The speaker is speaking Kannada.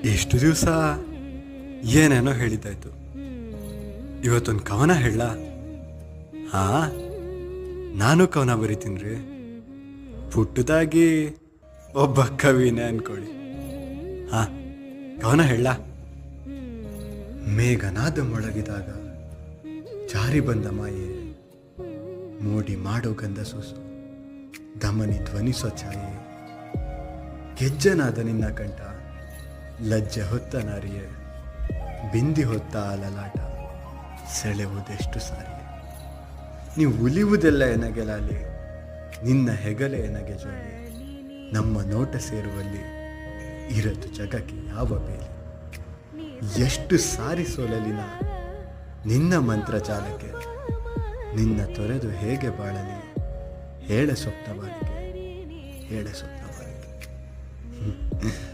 ಎಷ್ಟು ದಿವಸ ಏನೇನೋ ಹೇಳಿದ್ದಾಯ್ತು. ಇವತ್ತೊಂದು ಕವನ ಹೇಳ. ಹಾ, ನಾನು ಕವನ ಬರಿತೀನಿ ರೀ. ಪುಟ್ಟದಾಗಿ ಒಬ್ಬ ಕವಿನೇ ಅನ್ಕೊಳ್ಳಿ. ಹಾ, ಕವನ ಹೇಳ. ಮೇಘನಾದ ಮೊಳಗಿದಾಗ ಜಾರಿ ಬಂದ ಮಾಯೆ, ಮೋಡಿ ಮಾಡೋ ಗಂಧ ಸೂಸು, ದಮನಿ ಧ್ವನಿಸೋ ಛಾಯೆ, ಗೆಜ್ಜನಾದ ನಿನ್ನ ಕಂಠ, ಲಜ್ಜೆ ಹೊತ್ತ ನಾರಿಯೇ, ಬಿಂದಿ ಹೊತ್ತ ಅಲಲಾಟ, ಸೆಳೆವುದೆಷ್ಟು ಸಾರಿಯೇ. ನೀವು ಉಲಿಯುವುದೆಲ್ಲ ಎನಗೆ ಲಾಲಿ, ನಿನ್ನ ಹೆಗಲೆ ಎನಗೆ ಜೋಲಿ, ನಮ್ಮ ನೋಟ ಸೇರುವಲ್ಲಿ ಇರದು ಜಗಕ್ಕೆ ಯಾವ ಬೇಲಿ. ಎಷ್ಟು ಸಾರಿ ಸೋಲಲಿನ ನಿನ್ನ ಮಂತ್ರ ಚಾಲಕ್ಕೆ, ನಿನ್ನ ತೊರೆದು ಹೇಗೆ ಬಾಳಲಿ, ಹೇಳ ಸ್ವಪ್ನ ಬಾಳಿಕೆ, ಹೇಳ ಸ್ವಪ್ನ ಬಾಳಿಕೆ.